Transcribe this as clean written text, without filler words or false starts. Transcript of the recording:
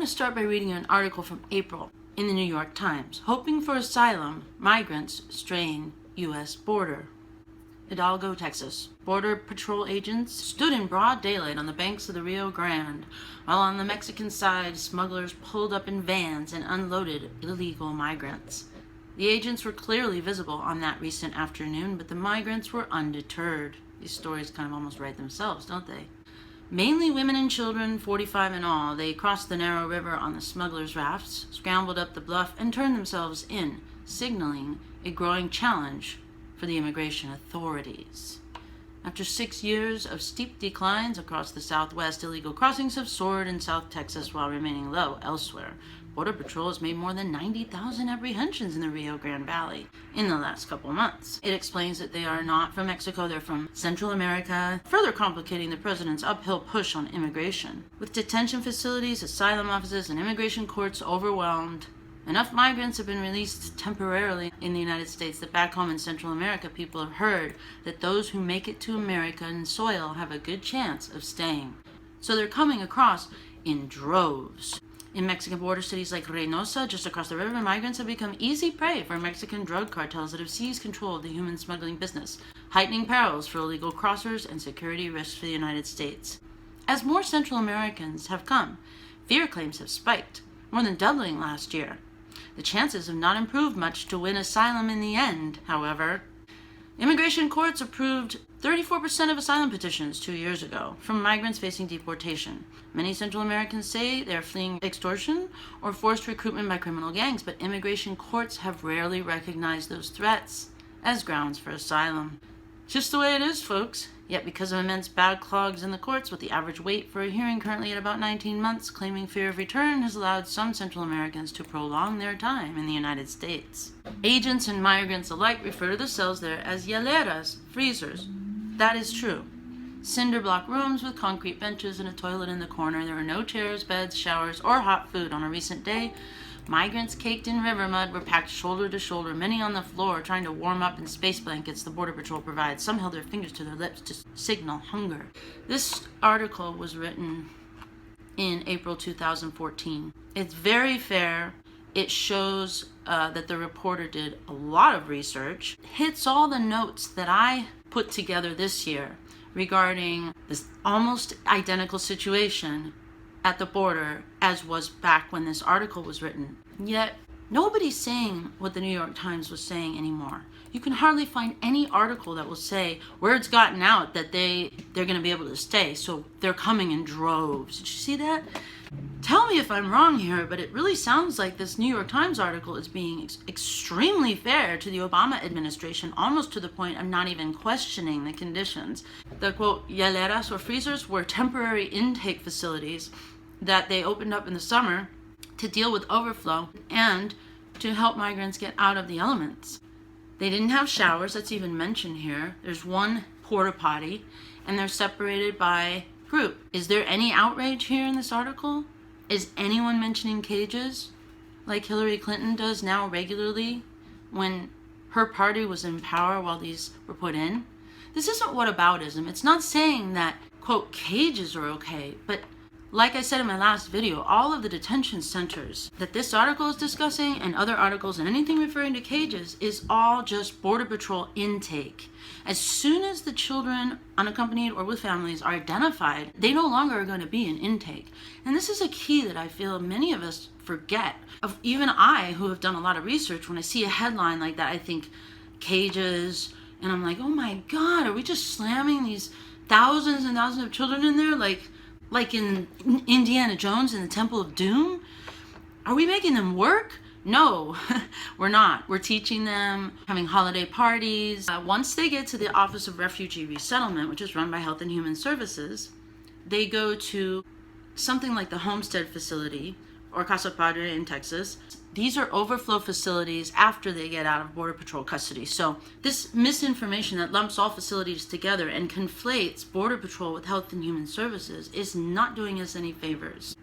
to start by reading an article from April in the New York Times. Hoping for asylum, migrants strain U.S. border. Hidalgo, Texas. Border Patrol agents stood in broad daylight on the banks of the Rio Grande, while on the Mexican side, smugglers pulled up in vans and unloaded illegal migrants. The agents were clearly visible on that recent afternoon, but the migrants were undeterred. These stories kind of almost write themselves, don't they? Mainly women and children, 45 in all, they crossed the narrow river on the smugglers' rafts, scrambled up the bluff, and turned themselves in, signaling a growing challenge for the immigration authorities. After 6 years of steep declines across the Southwest, illegal crossings have soared in South Texas while remaining low elsewhere. Border Patrol has made more than 90,000 apprehensions in the Rio Grande Valley in the last couple months. It explains that they are not from Mexico, they're from Central America, further complicating the president's uphill push on immigration. With detention facilities, asylum offices, and immigration courts overwhelmed, enough migrants have been released temporarily in the United States that back home in Central America, people have heard that those who make it to American soil have a good chance of staying. So they're coming across in droves. In Mexican border cities like Reynosa, just across the river, migrants have become easy prey for Mexican drug cartels that have seized control of the human smuggling business, heightening perils for illegal crossers and security risks for the United States. As more Central Americans have come, fear claims have spiked, more than doubling last year. The chances have not improved much to win asylum in the end, however. Immigration courts approved 34% of asylum petitions 2 years ago from migrants facing deportation. Many Central Americans say they're fleeing extortion or forced recruitment by criminal gangs, but immigration courts have rarely recognized those threats as grounds for asylum. Just the way it is, folks. Yet because of immense backlogs in the courts, with the average wait for a hearing currently at about 19 months, claiming fear of return has allowed some Central Americans to prolong their time in the United States. Agents and migrants alike refer to the cells there as hieleras, freezers. That is true. Cinder block rooms with concrete benches and a toilet in the corner. There were no chairs, beds, showers, or hot food. On a recent day, migrants caked in river mud were packed shoulder to shoulder, many on the floor trying to warm up in space blankets the Border Patrol provides. Some held their fingers to their lips to signal hunger. This article was written in April 2014. It's very fair. It shows that the reporter did a lot of research, hits all the notes that I put together this year regarding this almost identical situation at the border as was back when this article was written. Yet nobody's saying what the New York Times was saying anymore. You can hardly find any article that will say word's gotten out that they're going to be able to stay, so they're coming in droves. Did you see that? Tell me if I'm wrong here, but it really sounds like this New York Times article is being extremely fair to the Obama administration, almost to the point of not even questioning the conditions. The quote, hieleras or freezers were temporary intake facilities that they opened up in the summer to deal with overflow and to help migrants get out of the elements. They didn't have showers, that's even mentioned here. There's one porta potty, and they're separated by group. Is there any outrage here in this article? Is anyone mentioning cages like Hillary Clinton does now regularly when her party was in power while these were put in? This isn't whataboutism. It's not saying that, quote, cages are okay, but like I said in my last video, all of the detention centers that this article is discussing and other articles and anything referring to cages is all just Border Patrol intake. As soon as the children, unaccompanied or with families, are identified, they no longer are going to be in intake. And this is a key that I feel many of us forget. Of even I, who have done a lot of research, when I see a headline like that, I think cages, and I'm like, oh my God, are we just slamming these thousands and thousands of children in there like in Indiana Jones in the Temple of Doom? Are we making them work? No, we're not. We're teaching them, having holiday parties. Once they get to the Office of Refugee Resettlement, which is run by Health and Human Services, they go to something like the Homestead facility or Casa Padre in Texas. These are overflow facilities after they get out of Border Patrol custody. So this misinformation that lumps all facilities together and conflates Border Patrol with Health and Human Services is not doing us any favors.